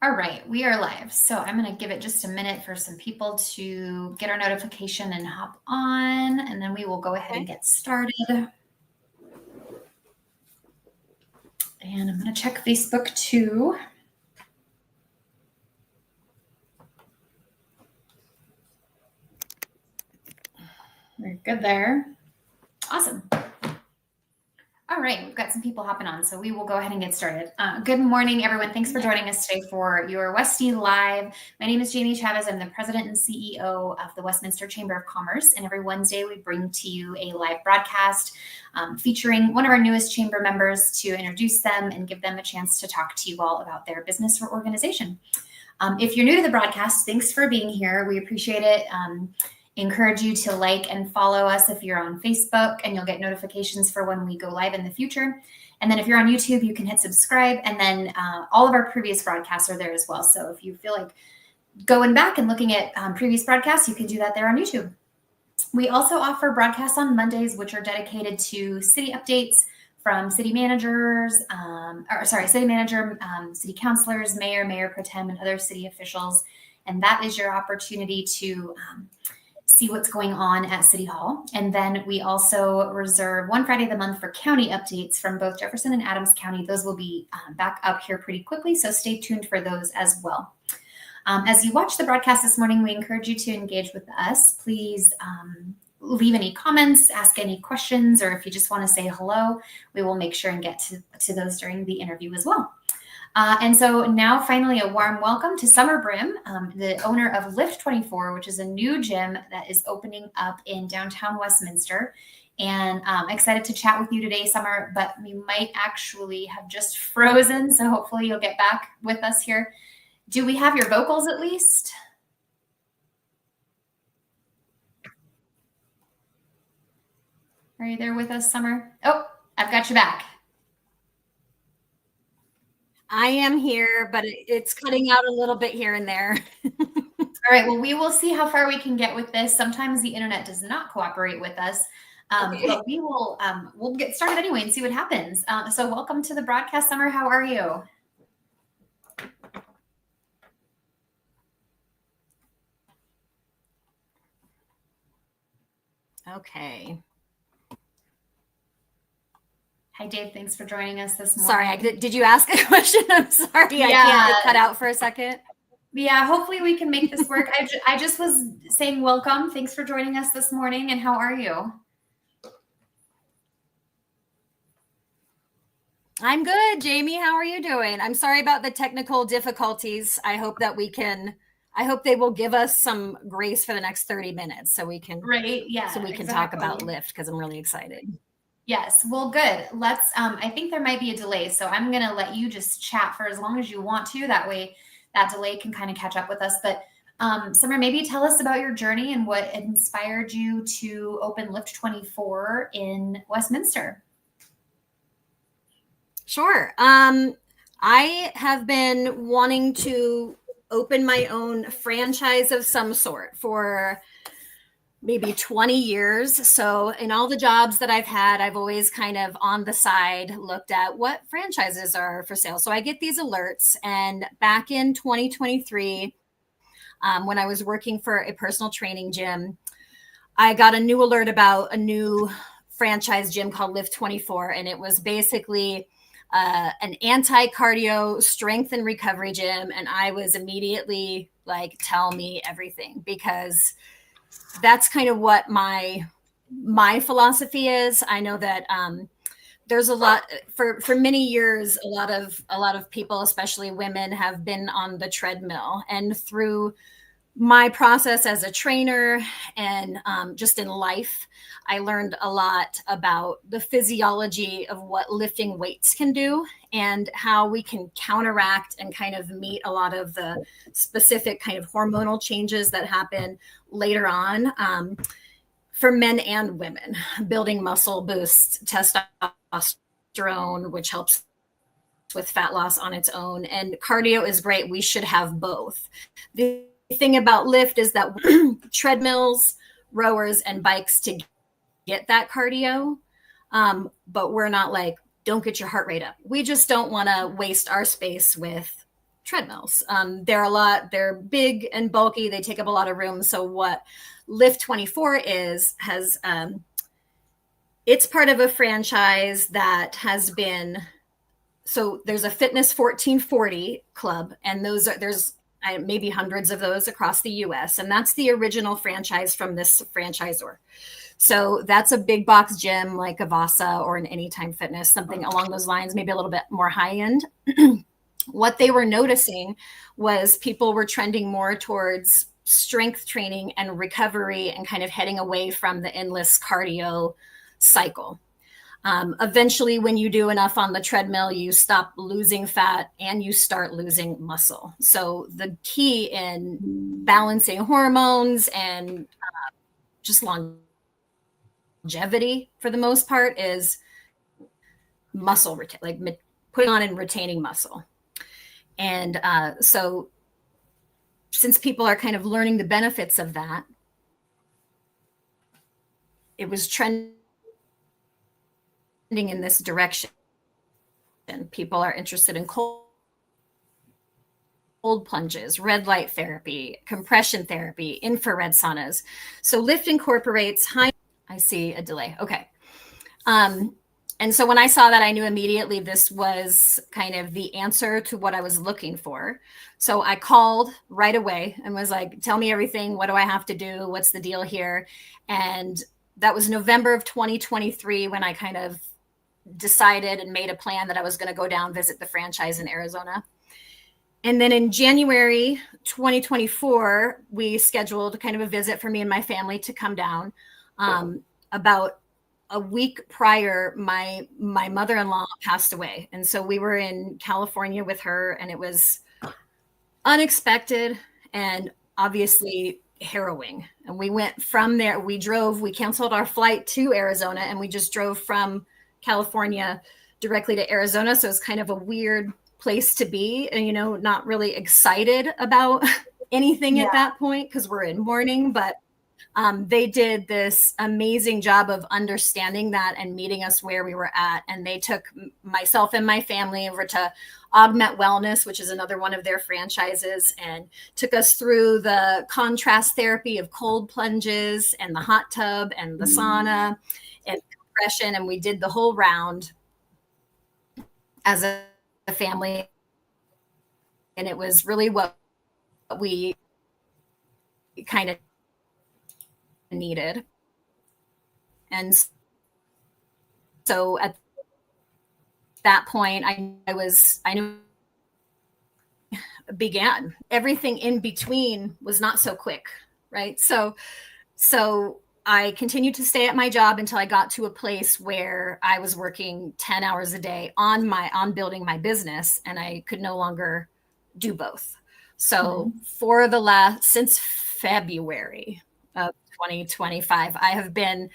All right, we are live. So I'm going to give it just a minute for some people to get our notification and hop on, and then we will go ahead and get started. And I'm going to check Facebook too. We're good there. Awesome. All right, we've got some people hopping on, so we will go ahead and get started. Good morning, everyone. Thanks for joining us today for your Westy Live. My name is Jamie Chavez. I'm the president and CEO of the Westminster Chamber of Commerce, and every Wednesday we bring to you a live broadcast featuring one of our newest chamber members to introduce them and give them a chance to talk to you all about their business or organization. If you're new to the broadcast, thanks for being here. We appreciate it. Encourage you to like and follow us if you're on Facebook, and you'll get notifications for when we go live in the future. And then if you're on YouTube, you can hit subscribe, and then all of our previous broadcasts are there as well. So if you feel like going back and looking at previous broadcasts, you can do that there on YouTube. We also offer broadcasts on Mondays, which are dedicated to city updates from city managers, city councilors, mayor pro tem, and other city officials. And that is your opportunity to see what's going on at City Hall. And then we also reserve one Friday of the month for county updates from both Jefferson and Adams County. Those will be back up here pretty quickly, so stay tuned for those as well. As you watch the broadcast this morning, we encourage you to engage with us. Please leave any comments, ask any questions, or if you just want to say hello, we will make sure and get to those during the interview as well. And so now finally a warm welcome to Summer Brim, the owner of Lyft24, which is a new gym that is opening up in downtown Westminster. And I'm excited to chat with you today, Summer, but we might actually have just frozen. So hopefully you'll get back with us here. Do we have your vocals at least? Are you there with us, Summer? Oh, I've got you back. I am here, but it's cutting out a little bit here and there. All right, well, we will see how far we can get with this. Sometimes the internet does not cooperate with us, but we will we'll get started anyway and see what happens. So welcome to the broadcast, Summer. How are you? Okay. Hi, Dave. Thanks for joining us this morning. Sorry, did you ask a question? I'm sorry. Yeah. I can't cut out for a second. Yeah, hopefully we can make this work. I just was saying welcome. Thanks for joining us this morning. And how are you? I'm good, Jamie. How are you doing? I'm sorry about the technical difficulties. I hope they will give us some grace for the next 30 minutes so we can talk about Lyft, because I'm really excited. Yes. Well, good. Let's, I think there might be a delay, so I'm going to let you just chat for as long as you want to. That way that delay can kind of catch up with us. But Summer, maybe tell us about your journey and what inspired you to open Lyft24 in Westminster. Sure. I have been wanting to open my own franchise of some sort for maybe 20 years. So in all the jobs that I've had, I've always kind of on the side looked at what franchises are for sale. So I get these alerts. And back in 2023, when I was working for a personal training gym, I got a new alert about a new franchise gym called Lyft24. And it was basically an anti-cardio strength and recovery gym. And I was immediately like, tell me everything, because that's kind of what my philosophy is. I know that there's a lot for many years, a lot of people, especially women, have been on the treadmill. And through my process as a trainer and just in life, I learned a lot about the physiology of what lifting weights can do and how we can counteract and kind of meet a lot of the specific kind of hormonal changes that happen later on for men and women. Building muscle boosts testosterone, which helps with fat loss on its own. And cardio is great. We should have both. The thing about Lyft is that treadmills, rowers, and bikes to get that cardio, but we're not like, don't get your heart rate up. We just don't want to waste our space with treadmills. They're big and bulky. They take up a lot of room. So what Lyft24 it's part of a franchise that has been, so there's a Fitness 1440 club, and there's maybe hundreds of those across the US. And that's the original franchise from this franchisor. So that's a big box gym like a Vasa or an Anytime Fitness, something along those lines, maybe a little bit more high end. What they were noticing was people were trending more towards strength training and recovery and kind of heading away from the endless cardio cycle. Eventually, when you do enough on the treadmill, you stop losing fat and you start losing muscle. So the key in balancing hormones and just longevity for the most part is muscle, like putting on and retaining muscle. And so since people are kind of learning the benefits of that, it was trending in this direction. And people are interested in cold plunges, red light therapy, compression therapy, infrared saunas. So Lyft incorporates I see a delay. Okay. And so when I saw that, I knew immediately this was kind of the answer to what I was looking for. So I called right away and was like, tell me everything. What do I have to do? What's the deal here? And that was November of 2023 when I kind of decided and made a plan that I was going to go down, visit the franchise in Arizona. And then in January 2024, we scheduled kind of a visit for me and my family to come down. About a week prior, my mother-in-law passed away. And so we were in California with her, and it was unexpected and obviously harrowing. And we went from there, we canceled our flight to Arizona, and we just drove from California directly to Arizona. So it's kind of a weird place to be, and, not really excited about anything at that point because we're in mourning, but they did this amazing job of understanding that and meeting us where we were at. And they took myself and my family over to Augment Wellness, which is another one of their franchises, and took us through the contrast therapy of cold plunges and the hot tub and the sauna and compression. And we did the whole round as a family. And it was really what we kind of needed. And so at that point, I knew began. Everything in between was not so quick, right? So I continued to stay at my job until I got to a place where I was working 10 hours a day on building my business, and I could no longer do both. So since February of 2025, I have been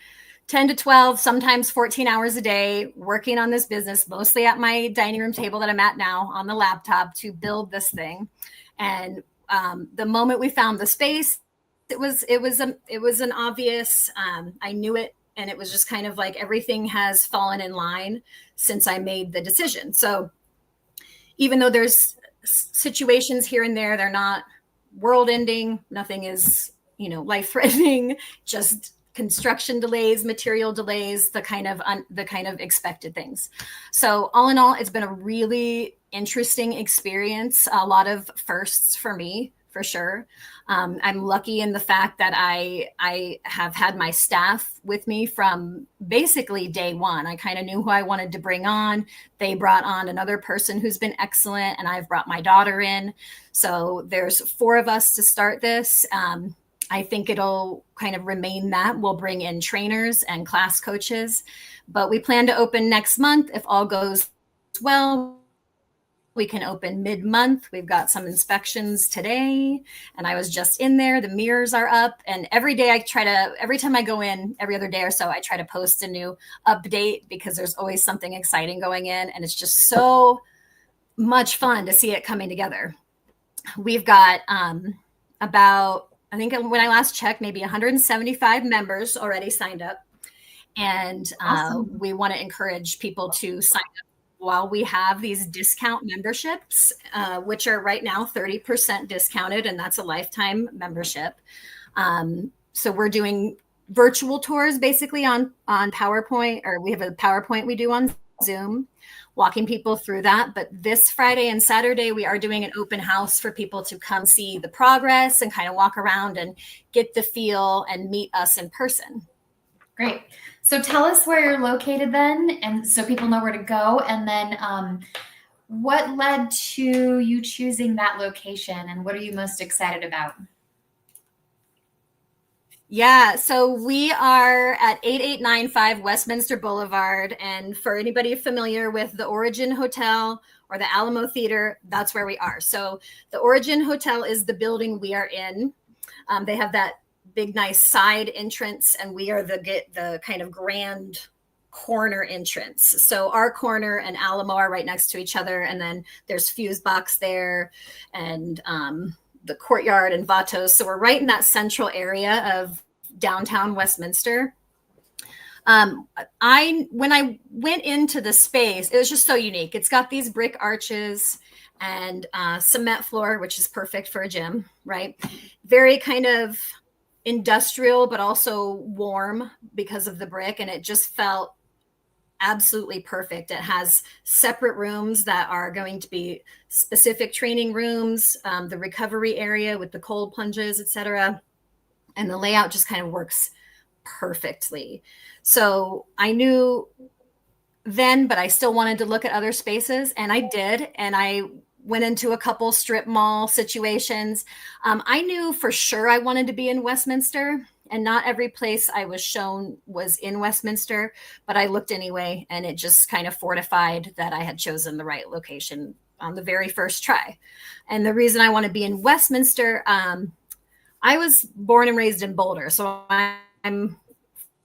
10 to 12, sometimes 14 hours a day working on this business, mostly at my dining room table that I'm at now on the laptop to build this thing. And the moment we found the space, it was an obvious, I knew it. And it was just kind of like everything has fallen in line since I made the decision. So even though there's situations here and there, they're not world ending. Nothing is, life threatening, just construction delays, material delays, the kind of expected things. So all in all, it's been a really interesting experience. A lot of firsts for me, for sure. I'm lucky in the fact that I have had my staff with me from basically day one. I kind of knew who I wanted to bring on. They brought on another person who's been excellent, and I've brought my daughter in. So there's 4 of us to start this. I think it'll kind of remain that. We'll bring in trainers and class coaches, but we plan to open next month. If all goes well, we can open mid-month. We've got some inspections today, and I was just in there. The mirrors are up, and every day every time I go in, every other day or so, I try to post a new update because there's always something exciting going in, and it's just so much fun to see it coming together. We've got about, I think when I last checked, maybe 175 members already signed up. And Awesome. We want to encourage people to sign up while we have these discount memberships, which are right now 30% discounted, and that's a lifetime membership. So we're doing virtual tours basically on PowerPoint, or we have a PowerPoint we do on Zoom, walking people through that. But this Friday and Saturday, we are doing an open house for people to come see the progress and kind of walk around and get the feel and meet us in person. Great. So tell us where you're located then, and so people know where to go. And then what led to you choosing that location, and what are you most excited about? Yeah, so we are at 8895 Westminster Boulevard. And for anybody familiar with the Origin Hotel or the Alamo Theater, that's where we are. So the Origin Hotel is the building we are in. They have that big, nice side entrance, and we are the kind of grand corner entrance. So our corner and Alamo are right next to each other. And then there's Fuse Box there, and the Courtyard and Vatos. So we're right in that central area of downtown Westminster. When I went into the space, it was just so unique. It's got these brick arches and cement floor, which is perfect for a gym, right? Very kind of industrial, but also warm because of the brick. And it just felt absolutely perfect. It has separate rooms that are going to be specific training rooms, the recovery area with the cold plunges, etc. And the layout just kind of works perfectly. So I knew then, but I still wanted to look at other spaces, and I did. And I went into a couple strip mall situations. I knew for sure I wanted to be in Westminster. And not every place I was shown was in Westminster, but I looked anyway, and it just kind of fortified that I had chosen the right location on the very first try. And the reason I want to be in Westminster, I was born and raised in Boulder, so I'm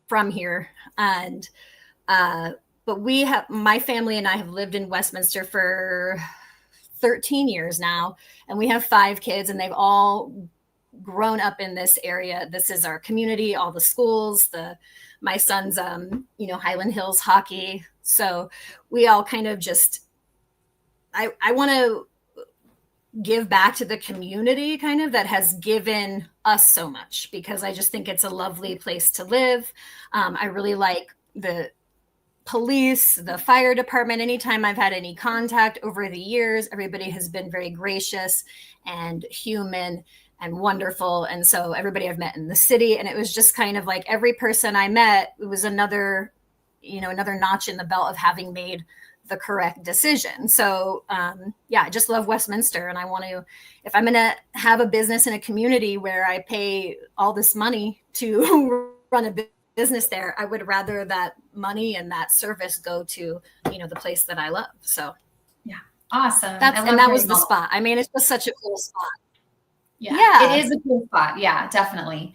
from here. And but my family and I have lived in Westminster for 13 years now, and we have 5 kids, and they've all grown up in this area. This is our community, all the schools, my son's Highland Hills hockey. So we all kind of just I want to give back to the community kind of that has given us so much, because I just think it's a lovely place to live. I really like the police, the fire department. Anytime I've had any contact over the years, everybody has been very gracious and human and wonderful. And so everybody I've met in the city, and it was just kind of like every person I met, it was another notch in the belt of having made the correct decision. So I just love Westminster, and I want to, if I'm going to have a business in a community where I pay all this money to run a business there, I would rather that money and that service go to, the place that I love. So yeah, awesome. That was the spot. I mean, it's just such a cool spot. Yeah, it is a cool spot. Yeah, definitely.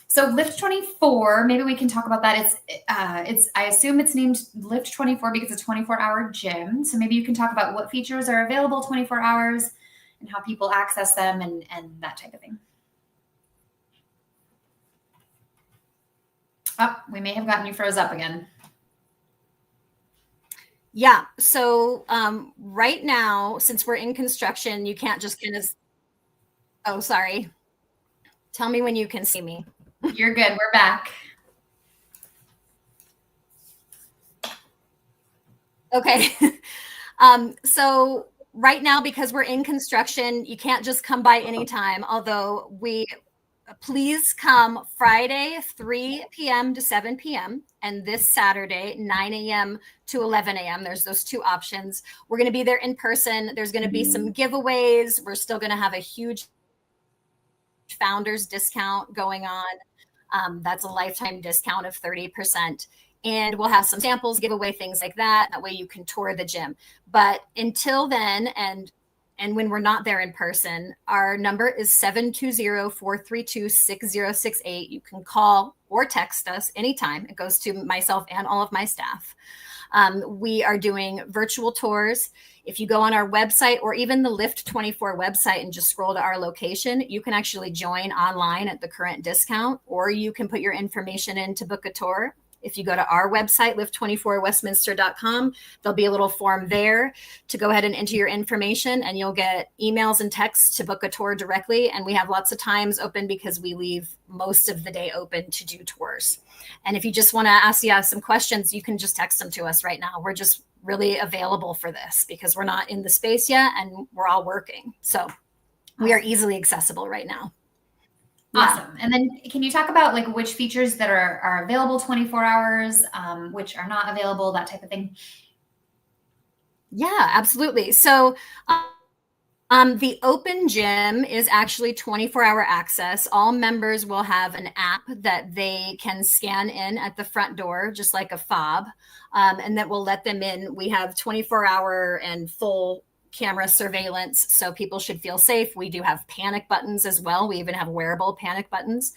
So Lyft24, maybe we can talk about that. It's I assume it's named Lyft24 because it's a 24-hour gym. So maybe you can talk about what features are available 24 hours and how people access them and that type of thing. Oh, we may have gotten you froze up again. Yeah. So right now, since we're in construction, you can't just kind of. Oh, sorry. Tell me when you can see me. You're good. We're back. Okay. So right now, because we're in construction, you can't just come by anytime. Although please come Friday, 3 p.m. to 7 p.m. and this Saturday, 9 a.m. to 11 a.m. There's those 2 options. We're going to be there in person. There's going to be some giveaways. We're still going to have a huge founders discount going on. That's a lifetime discount of 30%. And we'll have some samples, giveaway, things like that. That way you can tour the gym. But until then, and when we're not there in person, our number is 720-432-6068. You can call or text us anytime. It goes to myself and all of my staff. We are doing virtual tours. If you go on our website or even the Lyft24 website and just scroll to our location, you can actually join online at the current discount, or you can put your information in to book a tour. if you go to our website, Lyft24westminster.com, there'll be a little form there to go ahead and enter your information, and you'll get emails and texts to book a tour directly. And we have lots of times open because we leave most of the day open to do tours. And if you just want to ask some questions, you can just text them to us right now. We're just really available for this because we're not in the space yet and we're all working. So we are easily accessible right now. Awesome. Yeah. And then can you talk about like which features that are available 24 hours, which are not available, that type of thing? Yeah, absolutely. So the open gym is actually 24-hour access. All members will have an app that they can scan in at the front door, just like a fob, and that will let them in. We have 24-hour and full camera surveillance, so people should feel safe. We do have panic buttons as well. We even have wearable panic buttons,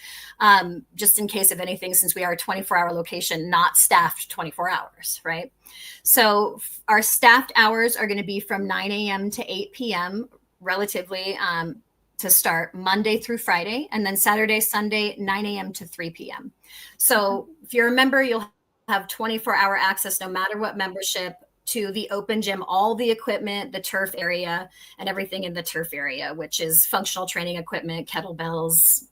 just in case of anything, since we are a 24-hour location, not staffed 24 hours, right? So our staffed hours are going to be from 9 a.m. to 8 p.m. relatively to start Monday through Friday, and then Saturday, Sunday, 9 a.m. to 3 p.m. So if you're a member, you'll have 24-hour access no matter what membership to the open gym, all the equipment, the turf area, and everything in the turf area, which is functional training equipment, kettlebells,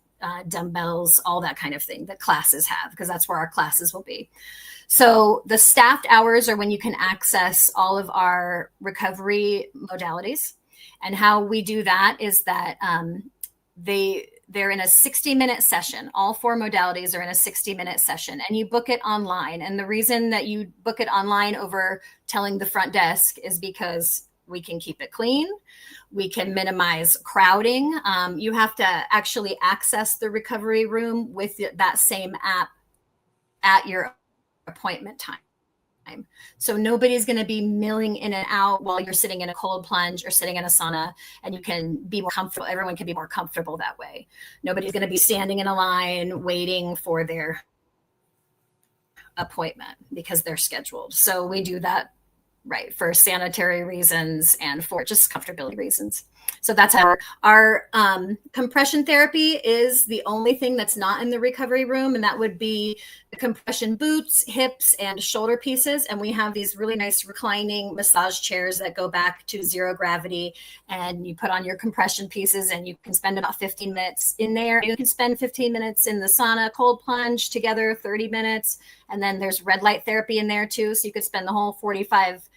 dumbbells, all that kind of thing that classes have, because that's where our classes will be. So the staffed hours are when you can access all of our recovery modalities. And how we do that is that they're in a 60-minute session. All 4 modalities are in a 60-minute session, and you book it online. And the reason that you book it online over telling the front desk is because we can keep it clean. We can minimize crowding. You have to actually access the recovery room with that same app at your appointment time. So nobody's going to be milling in and out while you're sitting in a cold plunge or sitting in a sauna, and you can be more comfortable. Everyone can be more comfortable that way. Nobody's going to be standing in a line waiting for their appointment because they're scheduled. So we do that, right, for sanitary reasons and for just comfortability reasons. So that's how our compression therapy is the only thing that's not in the recovery room. And that would be the compression boots, hips, and shoulder pieces. And we have these really nice reclining massage chairs that go back to 0 gravity. And you put on your compression pieces and you can spend about 15 minutes in there. You can spend 15 minutes in the sauna, cold plunge together, 30 minutes. And then there's red light therapy in there too. So you could spend the whole 45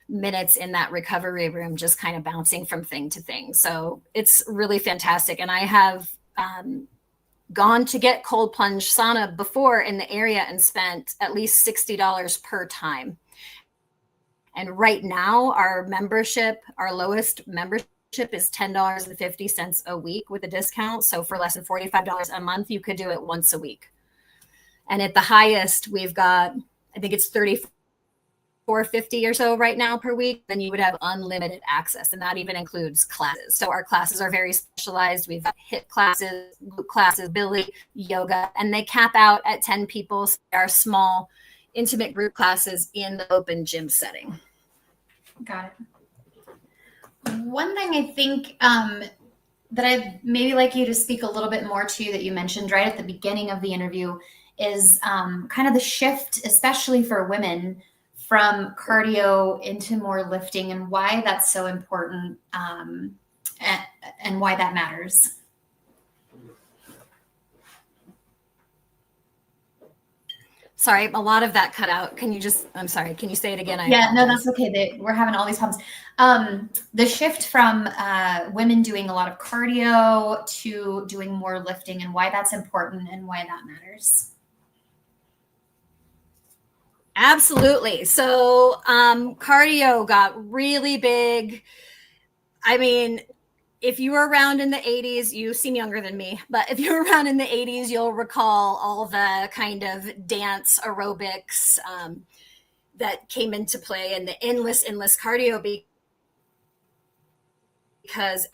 minutes in that recovery room just kind of bouncing from thing to thing. So it's really fantastic. And I have gone to get cold plunge sauna before in the area and spent at least $60 per time. And right now our membership, our lowest membership is $10.50 a week with a discount. So for less than $45 a month, you could do it once a week. And at the highest, we've got, I think it's $34.50 or so right now per week, then you would have unlimited access. And that even includes classes. So our classes are very specialized. We've got HIIT classes, glute classes, Billy, yoga, and they cap out at 10 people. So they are small, intimate group classes in the open gym setting. Got it. One thing I think that I'd maybe like you to speak a little bit more to that you mentioned right at the beginning of the interview is kind of the shift, especially for women, from cardio into more lifting and why that's so important and why that matters. Sorry, a lot of that cut out. I'm sorry, can you say it again? No, that's okay. We're having all these problems. The shift from women doing a lot of cardio to doing more lifting and why that's important and why that matters. Absolutely. So cardio got really big. I mean, if you were around in the 80s, you seem younger than me, but if you were around in the 80s, you'll recall all the kind of dance aerobics that came into play and the endless cardio because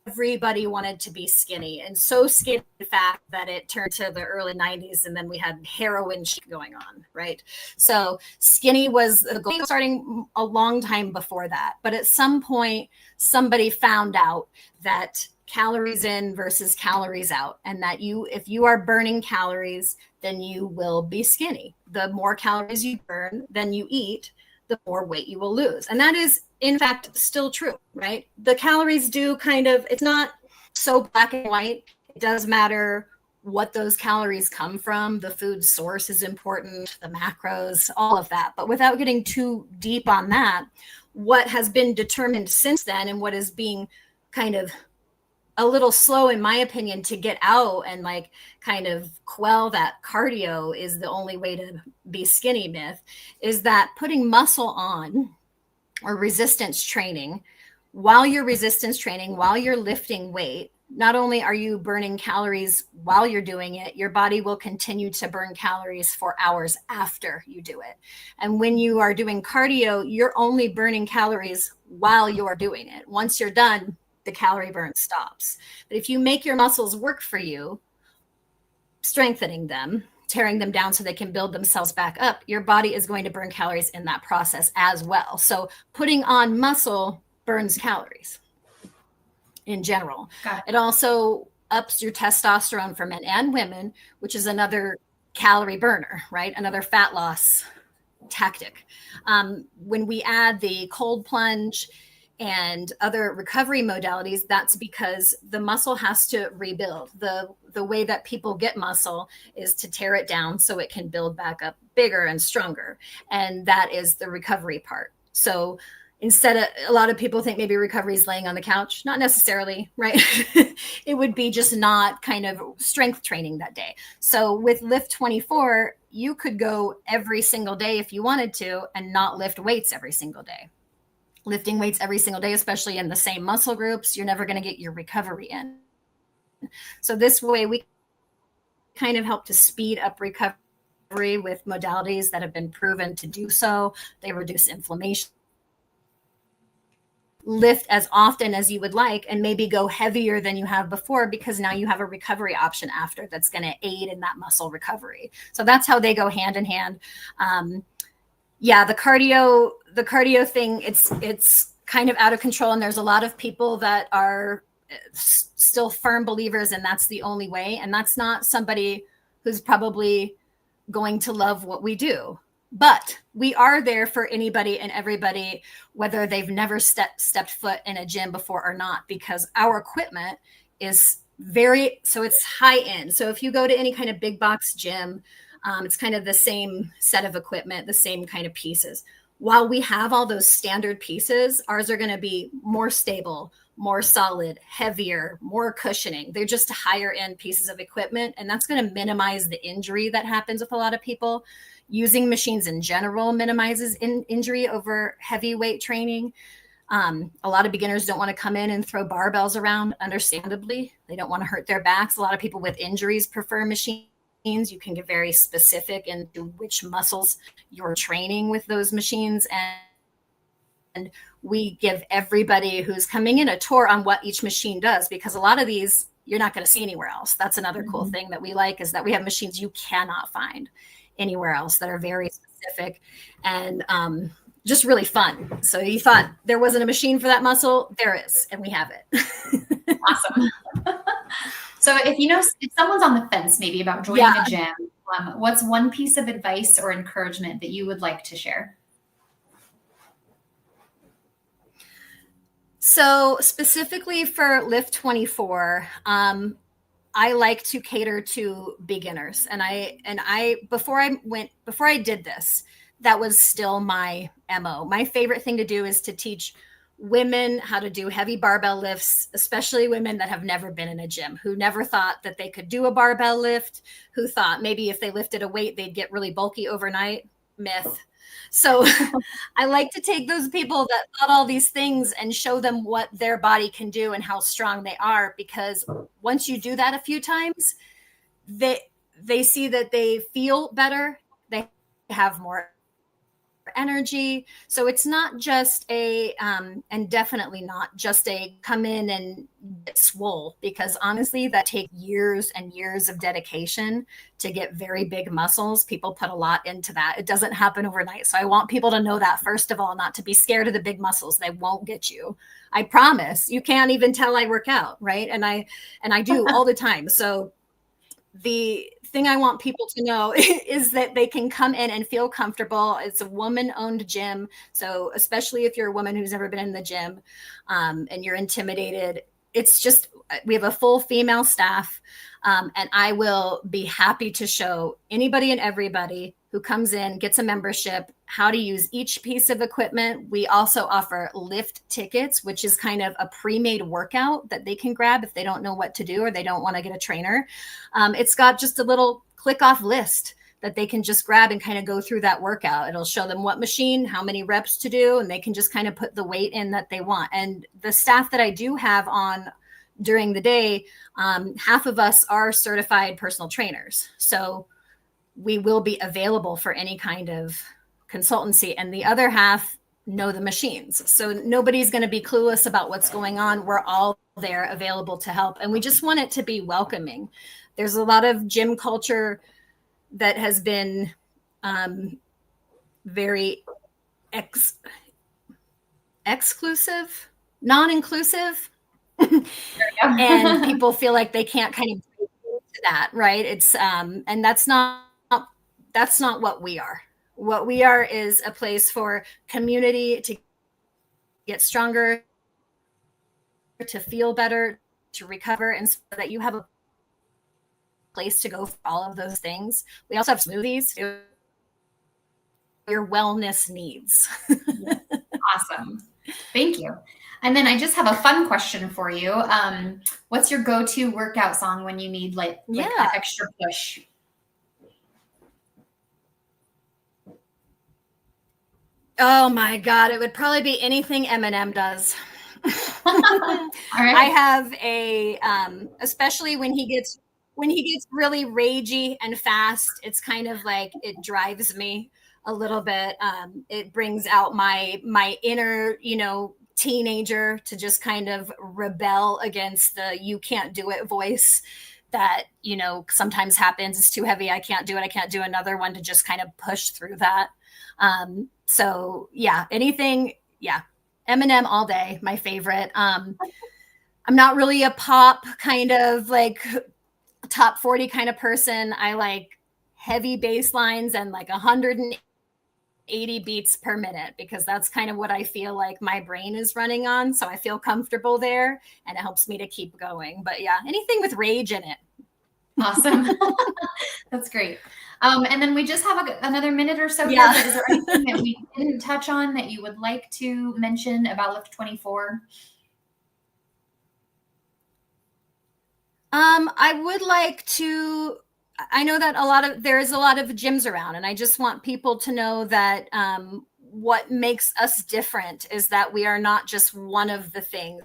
everybody wanted to be skinny, and so skinny, in fact, that it turned to the early 90s, and then we had heroin going on, right? So skinny was the goal starting a long time before that. But at some point, somebody found out that calories in versus calories out, and that if you are burning calories, then you will be skinny. The more calories you burn than you eat, the more weight you will lose. And that is, in fact, still true, right? The calories do kind of, it's not so black and white. It does matter what those calories come from. The food source is important, the macros, all of that. But without getting too deep on that, what has been determined since then and what is being kind of a little slow, in my opinion, to get out and like kind of quell that cardio is the only way to be skinny myth, is that putting muscle on or resistance training, while you're lifting weight, not only are you burning calories while you're doing it, your body will continue to burn calories for hours after you do it. And when you are doing cardio, you're only burning calories while you're doing it. Once you're done, the calorie burn stops. But if you make your muscles work for you, strengthening them, tearing them down so they can build themselves back up, your body is going to burn calories in that process as well. So putting on muscle burns calories in general. It also ups your testosterone for men and women, which is another calorie burner, right? Another fat loss tactic. When we add the cold plunge and other recovery modalities, that's because the muscle has to rebuild. The way that people get muscle is to tear it down so it can build back up bigger and stronger. And that is the recovery part. So instead of, a lot of people think maybe recovery is laying on the couch. Not necessarily, right? It would be just not kind of strength training that day. So with Lyft24, you could go every single day if you wanted to and not lift weights every single day. Lifting weights every single day, especially in the same muscle groups, you're never going to get your recovery in. So this way we kind of help to speed up recovery with modalities that have been proven to do so. They reduce inflammation. Lift as often as you would like and maybe go heavier than you have before, because now you have a recovery option after that's going to aid in that muscle recovery. So that's how they go hand in hand. Yeah, the cardio thing, it's kind of out of control. And there's a lot of people that are still firm believers and that's the only way. And that's not somebody who's probably going to love what we do. But we are there for anybody and everybody, whether they've never stepped foot in a gym before or not, because our equipment is it's high end. So if you go to any kind of big box gym, it's kind of the same set of equipment, the same kind of pieces. While we have all those standard pieces, ours are going to be more stable, more solid, heavier, more cushioning. They're just higher end pieces of equipment. And that's going to minimize the injury that happens with a lot of people. Using machines in general minimizes injury over heavyweight training. A lot of beginners don't want to come in and throw barbells around, understandably. They don't want to hurt their backs. A lot of people with injuries prefer machines. You can get very specific into which muscles you're training with those machines. And we give everybody who's coming in a tour on what each machine does, because a lot of these you're not going to see anywhere else. That's another cool thing that we like, is that we have machines you cannot find anywhere else that are very specific and just really fun. So you thought there wasn't a machine for that muscle? There is, and we have it. Awesome. So if someone's on the fence maybe about joining a gym, what's one piece of advice or encouragement that you would like to share? So specifically for Lyft24, I like to cater to beginners. And before I did this, that was still my MO. My favorite thing to do is to teach women how to do heavy barbell lifts, especially women that have never been in a gym, who never thought that they could do a barbell lift, who thought maybe if they lifted a weight, they'd get really bulky overnight. Myth. So I like to take those people that thought all these things and show them what their body can do and how strong they are, because once you do that a few times, they see that they feel better, they have more energy. So it's not just and definitely not just a come in and get swole, because honestly, that takes years and years of dedication to get very big muscles. People put a lot into that. It doesn't happen overnight. So I want people to know that, first of all, not to be scared of the big muscles. They won't get you. I promise. You can't even tell I work out, right? And I do all the time. So the thing I want people to know is that they can come in and feel comfortable. It's a woman-owned gym. So especially if you're a woman who's never been in the gym and you're intimidated, it's just, we have a full female staff. And I will be happy to show anybody and everybody who comes in, gets a membership, how to use each piece of equipment. We also offer Lyft tickets, which is kind of a pre-made workout that they can grab if they don't know what to do or they don't want to get a trainer. It's got just a little click off list that they can just grab and kind of go through that workout. It'll show them what machine, how many reps to do, and they can just kind of put the weight in that they want. And the staff that I do have on during the day, half of us are certified personal trainers. So we will be available for any kind of consultancy, and the other half know the machines. So nobody's going to be clueless about what's going on. We're all there available to help. And we just want it to be welcoming. There's a lot of gym culture that has been very exclusive, non-inclusive. And people feel like they can't kind of break into that, right? It's and that's not what we are. What we are is a place for community to get stronger, to feel better, to recover, and so that you have a place to go for all of those things. We also have smoothies for your wellness needs. Awesome. Thank you. And then I just have a fun question for you. What's your go-to workout song when you need like that extra push? Oh my God, it would probably be anything Eminem does. All right. I have a, especially when he gets really ragey and fast, it's kind of like, it drives me a little bit. It brings out my inner, teenager to just kind of rebel against the "you can't do it" voice that, sometimes happens. It's too heavy. I can't do it. I can't do another one, to just kind of push through that. So yeah, anything. Yeah. Eminem all day. My favorite. I'm not really a pop kind of like top 40 kind of person. I like heavy bass lines and like 180 beats per minute, because that's kind of what I feel like my brain is running on. So I feel comfortable there and it helps me to keep going. But yeah, anything with rage in it. Awesome. That's great. And then we just have another minute or so Yeah. here, but is there anything that we didn't touch on that you would like to mention about Lyft24? I would like to, I know that there's a lot of gyms around, and I just want people to know that what makes us different is that we are not just one of the things.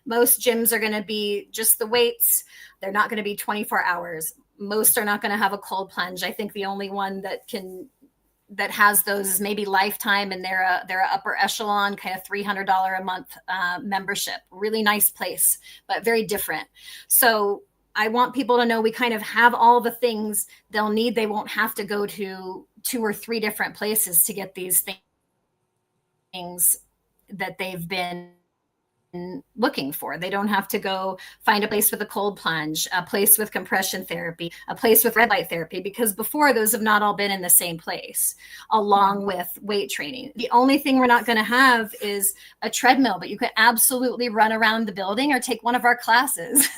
Most gyms are going to be just the weights. They're not going to be 24 hours. Most are not going to have a cold plunge. I think the only one that has those is maybe Lifetime, and they're a upper echelon kind of $300 a month membership. Really nice place, but very different. So I want people to know we kind of have all the things they'll need. They won't have to go to 2 or 3 different places to get these things that they've been looking for. They don't have to go find a place with a cold plunge, a place with compression therapy, a place with red light therapy, because before those have not all been in the same place, along with weight training. The only thing we're not going to have is a treadmill, but you can absolutely run around the building or take one of our classes.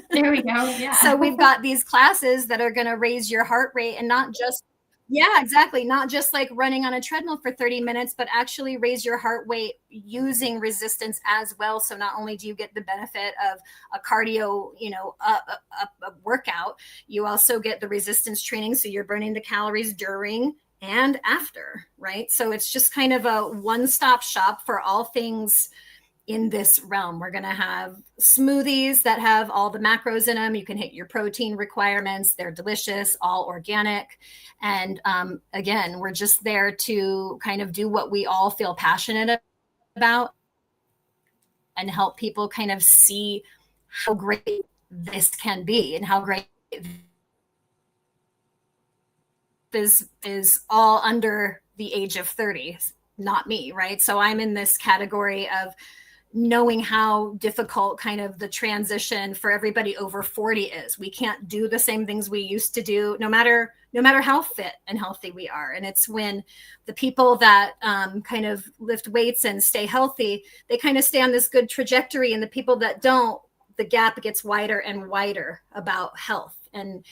There we go. Yeah. So we've got these classes that are going to raise your heart rate, and not just, yeah, exactly. Not just like running on a treadmill for 30 minutes, but actually raise your heart rate using resistance as well. So not only do you get the benefit of a cardio, a workout, you also get the resistance training. So you're burning the calories during and after, right? So it's just kind of a one-stop shop for all things in this realm. We're going to have smoothies that have all the macros in them. You can hit your protein requirements. They're delicious, all organic. And again, we're just there to kind of do what we all feel passionate about and help people kind of see how great this can be and how great this is, all under the age of 30, not me, right? So I'm in this category of knowing how difficult kind of the transition for everybody over 40 is. We can't do the same things we used to do, no matter how fit and healthy we are. And it's when the people that kind of lift weights and stay healthy, they kind of stay on this good trajectory. And the people that don't, the gap gets wider and wider about health, and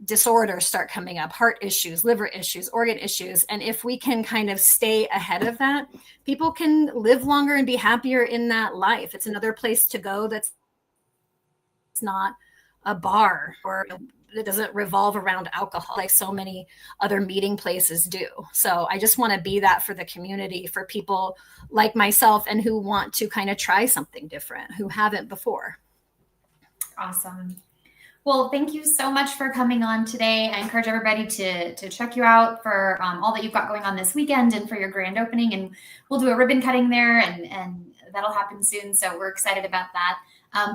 disorders start coming up, heart issues, liver issues, organ issues. And if we can kind of stay ahead of that, people can live longer and be happier in that life. It's another place to go that's not a bar, or it doesn't revolve around alcohol like so many other meeting places do. So I just want to be that for the community, for people like myself and who want to kind of try something different, who haven't before. Awesome. Well, thank you so much for coming on today. I encourage everybody to check you out for all that you've got going on this weekend and for your grand opening. And we'll do a ribbon cutting there, and that'll happen soon. So we're excited about that.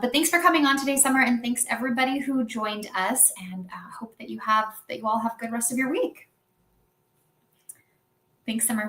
But thanks for coming on today, Summer, and thanks everybody who joined us. And hope that you all have a good rest of your week. Thanks, Summer.